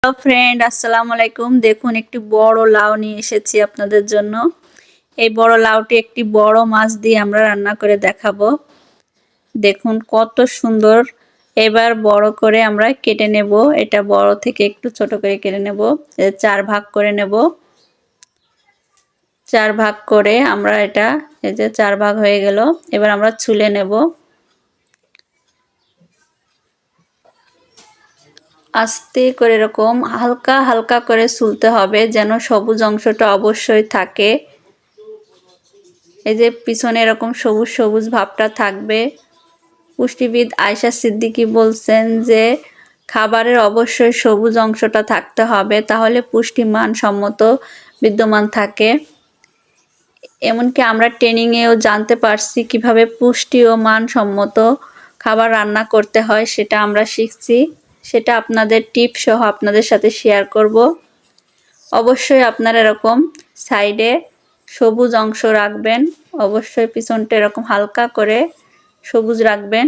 Hello friend, আসসালামু আলাইকুম। দেখুন, একটি বড় লাউ নিয়ে এসেছি আপনাদের জন্য। এই বড় লাউটি একটি বড় মাছ দিয়ে আমরা রান্না করে দেখাবো। দেখুন কত সুন্দর। এবার বড় করে আমরা কেটে নেব। এটা বড় থেকে একটু ছোট করে কেটে নেব। 4 ভাগ করে নেব। 4 ভাগ করে আমরা এটা, এই যে 4 ভাগ হয়ে গেল। এবার আমরা ছুলে নেব। আস্তে করে এরকম হালকা হালকা করে ছুলতে হবে, যেন সবুজ অংশটা অবশ্যই থাকে। এই যে পিছনে এরকম সবুজ সবুজ ভাবটা থাকবে। পুষ্টিবিদ আয়েশা সিদ্দিকী বলছেন যে খাবারের অবশ্যই সবুজ অংশটা থাকতে হবে, তাহলে পুষ্টিমান সম্মত বিদ্যমান থাকে। এমনকি আমরা ট্রেনিংয়েও জানতে পারছি কিভাবে পুষ্টি ও মানসম্মত খাবার রান্না করতে হয়, সেটা আমরা শিখছি। সেটা আপনাদের টিপ সহ আপনাদের সাথে শেয়ার করব। অবশ্যই আপনারা এরকম সাইডে সবুজ অংশ রাখবেন। অবশ্যই পিছনটা এরকম হালকা করে সবুজ রাখবেন।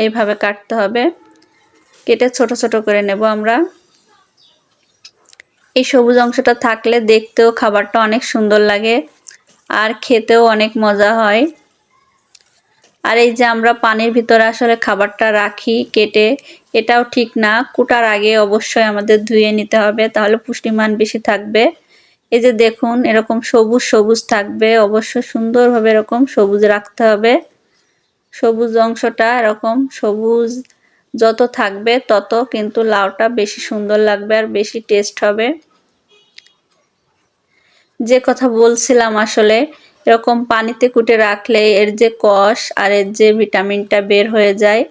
এইভাবে কাটতে হবে। কেটে ছোট ছোট করে নেব আমরা। এই সবুজ অংশটা থাকলে দেখতেও খাবারটা অনেক সুন্দর লাগে আর খেতেও অনেক মজা হয়। আর এই যে আমরা পানির ভিতরে আসলে খাবারটা রাখি কেটে, এটাও ঠিক না। কুটার আগে অবশ্যই আমাদের ধুয়ে নিতে হবে, তাহলে পুষ্টিমান বেশি থাকবে। এই যে দেখুন এরকম সবুজ সবুজ থাকবে। অবশ্যই সুন্দরভাবে এরকম সবুজ রাখতে হবে। সবুজ অংশটা এরকম সবুজ যত থাকবে তত কিন্তু লাউটা বেশি সুন্দর লাগবে আর বেশি টেস্ট হবে। যে কথা বলছিলাম, আসলে এরকম পানিতে কুটে রাখলে এর যে কষ আর এর যে ভিটামিনটা বের হয়ে যায়।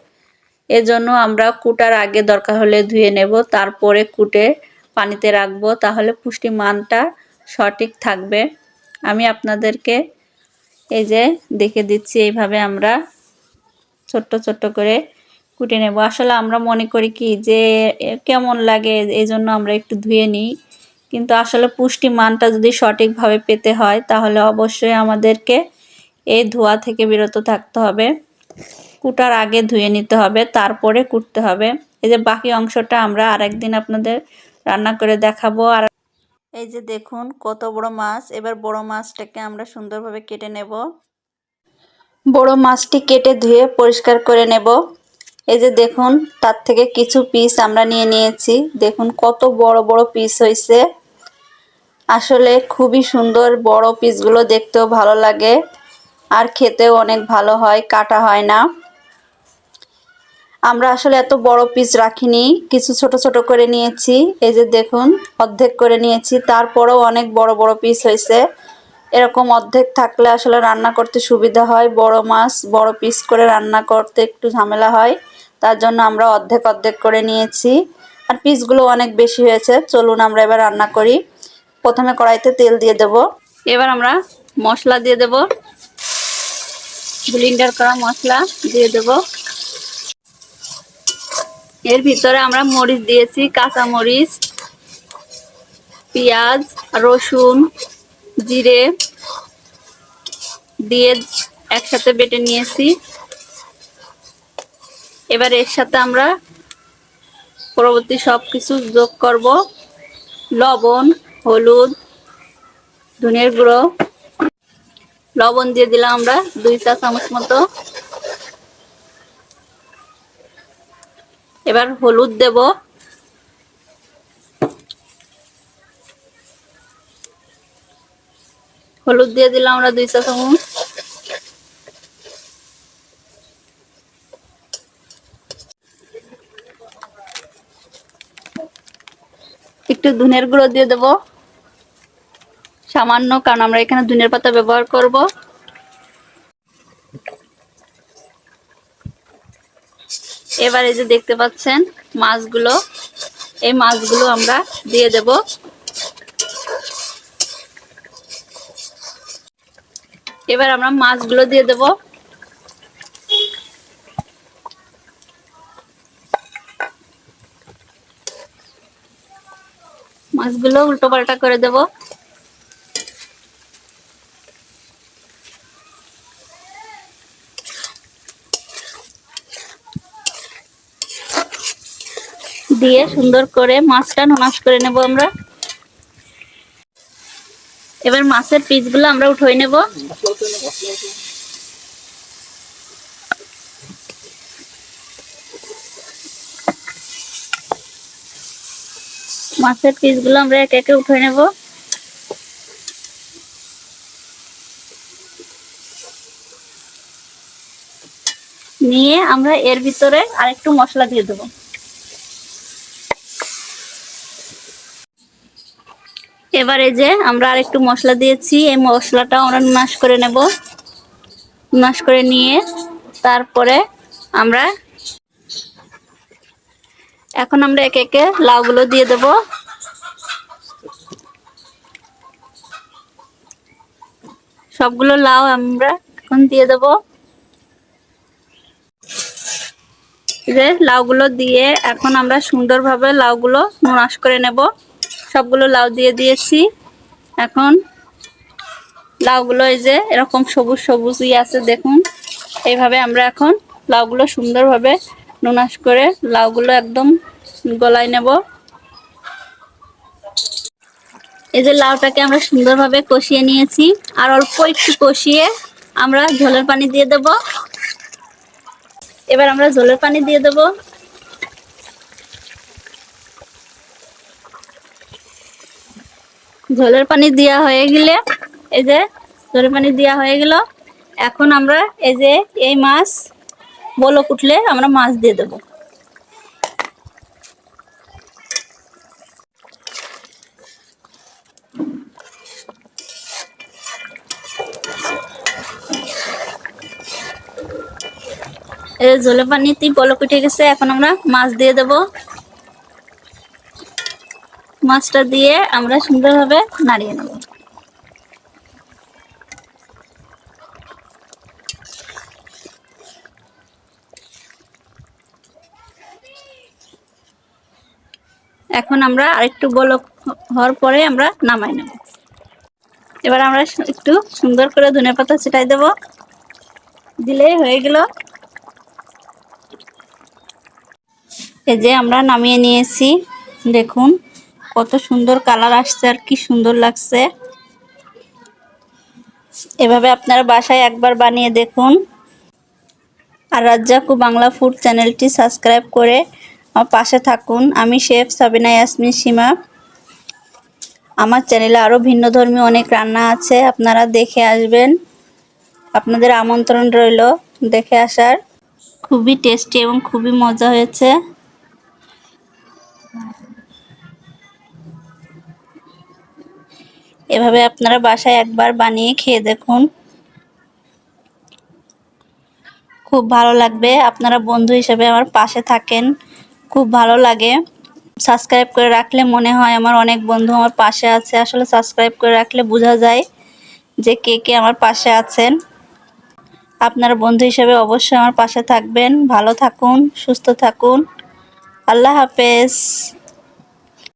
এজন্য আমরা কুটার আগে দরকার হলে ধুয়ে নেব, তারপরে কুটে পানিতে রাখবো, তাহলে পুষ্টিমানটা সঠিক থাকবে। আমি আপনাদেরকে এই যে দেখে দিচ্ছি, এইভাবে আমরা ছোট্ট ছোট্ট করে কুটে নেব। আসলে আমরা মনে করি কি যে কেমন লাগে, এই জন্য আমরা একটু ধুয়ে নিই। কিন্তু আসলে পুষ্টি মানটা যদি সঠিকভাবে পেতে হয়, তাহলে অবশ্যই আমাদেরকে এই ধোয়া থেকে বিরত থাকতে হবে। কুটার আগে ধুয়ে নিতে হবে, তারপরে কুটতে হবে। এই যে বাকি অংশটা আমরা আরেকদিন আপনাদের রান্না করে দেখাবো। আর এই যে দেখুন কত বড় মাছ। এবার বড় মাছটাকে আমরা সুন্দরভাবে কেটে নেব। বড় মাছটি কেটে ধুয়ে পরিষ্কার করে নেব। এই যে দেখুন, তার থেকে কিছু পিস আমরা নিয়ে নিয়েছি। দেখুন কত বড় বড় পিস হয়েছে। আসলে খুবই সুন্দর। বড় পিসগুলো দেখতেও ভালো লাগে আর খেতেও অনেক ভালো হয়, কাটা হয় না। আমরা আসলে এত বড় পিস রাখিনি, কিছু ছোট ছোট করে নিয়েছি। এই যে দেখুন অর্ধেক করে নিয়েছি, তারপরেও অনেক বড় বড় পিস হয়েছে। এরকম অর্ধেক থাকলে আসলে রান্না করতে সুবিধা হয়। বড় মাছ বড় পিস করে রান্না করতে একটু ঝামেলা হয়, তার জন্য আমরা অর্ধেক অর্ধেক করে নিয়েছি। আর পিসগুলো অনেক বেশি হয়েছে। চলুন আমরা এবার রান্না করি। প্রথমে কড়াইতে তেল দিয়ে দেব। এবার আমরা মশলা দিয়ে দেব। ব্লেন্ডার করা মশলা দিয়ে দেব। এর ভিতরে আমরা মরিচ দিয়েছি, কাঁচা মরিচ, পেঁয়াজ, রসুন, জিরে দিয়ে একসাথে বেটে নিয়েছি। এবার এর সাথে আমরা পরবর্তী সবকিছু যোগ করব। লবণ, হলুদ, ধনের গুঁড়ো। লবণ দিয়ে দিলাম আমরা 2 চা চামচ মতো। এবার হলুদ দেব। হলুদ দিয়ে দিলাম আমরা 2 চা চামচ। একটু ধনের গুঁড়ো দিয়ে দেব সামান্য, কারণ আমরা এখানে ধনের পাতা ব্যবহার করব। এবার এই যে দেখতে পাচ্ছেন মাছগুলো, এই মাছগুলো আমরা দিয়ে দেব। এবার আমরা মাছগুলো দিয়ে দেব। মাছগুলো উল্টো পাল্টা করে দেব। দিয়ে সুন্দর করে মাছটা নুনাশ করে নেব আমরা। এবার মাছের পিসগুলো আমরা উঠিয়ে নেব। মাছের পিসগুলো আমরা একে একে উঠিয়ে নেব। নিয়ে আমরা এর ভিতরে আরেকটু মশলা দিয়ে দেব। এবারে যে আমরা আরেকটু মশলা দিয়েছি, এই মশলাটা আমরা ম্যাশ করে নেব। ম্যাশ করে নিয়ে তারপরে আমরা এখন আমরা একে একে লাউগুলো দিয়ে দেব। সবগুলো লাউ আমরা এখন দিয়ে দেব। যে লাউগুলো দিয়ে এখন আমরা সুন্দরভাবে লাউগুলো ম্যাশ করে নেব। সবগুলো লাউ দিয়ে দিয়েছি। এখন লাউগুলো এই যে এরকম সবুজ সবুজই আছে দেখুন। এইভাবে আমরা এখন লাউগুলো সুন্দরভাবে নুনাশ করে লাউগুলো একদম গলায় নেব। এই যে লাউটাকে আমরা সুন্দরভাবে কষিয়ে নিয়েছি। আর অল্প একটু কষিয়ে আমরা ঝোলের পানি দিয়ে দেব। এবার আমরা ঝোলের পানি দিয়ে দেব। ঝোলের পানি দেওয়া হয়ে গেলে এই যে ঝোলের পানি দেওয়া হয়ে গেল। এখন আমরা এই যে এই মাছ বলক উঠলে আমরা মাছ দিয়ে দেব। এই ঝোলের পানিতে বলক উঠে গেছে, এখন আমরা মাছ দিয়ে দেব। মাছটা দিয়ে আমরা সুন্দরভাবে নাড়িয়ে নেব। এখন আমরা আরেকটু বলক হওয়ার পরে আমরা নামাই নেব। এবার আমরা একটু সুন্দর করে ধনেপাতা ছিটাই দেব। দিলেই হয়ে গেল। এই যে আমরা নামিয়ে নিয়েছি, দেখুন কত সুন্দর কালার আসছে আর কি সুন্দর লাগছে। এভাবে আপনারা বাসায় একবার বানিয়ে দেখুন। আর রাজ্জাকু বাংলা ফুড চ্যানেলটি সাবস্ক্রাইব করে আমার পাশে থাকুন। আমি শেফ সাবিনা ইয়াসমিন সীমা। আমার চ্যানেলে আরও ভিন্নধর্মী অনেক রান্না আছে, আপনারা দেখে আসবেন। আপনাদের আমন্ত্রণ রইল দেখে আসার। খুবই টেস্টি এবং খুবই মজা হয়েছে। এভাবে আপনারা বাসায় একবার বানিয়ে খেয়ে দেখুন, খুব ভালো লাগবে। আপনারা বন্ধু হিসেবে আমার পাশে থাকেন, খুব ভালো লাগে। সাবস্ক্রাইব করে রাখলে মনে হয় আমার অনেক বন্ধু আমার পাশে আছে। আসলে সাবস্ক্রাইব করে রাখলে বোঝা যায় যে কে কে আমার পাশে আছেন। আপনারা বন্ধু হিসেবে অবশ্যই আমার পাশে থাকবেন। ভালো থাকুন, সুস্থ থাকুন। আল্লাহ হাফেজ।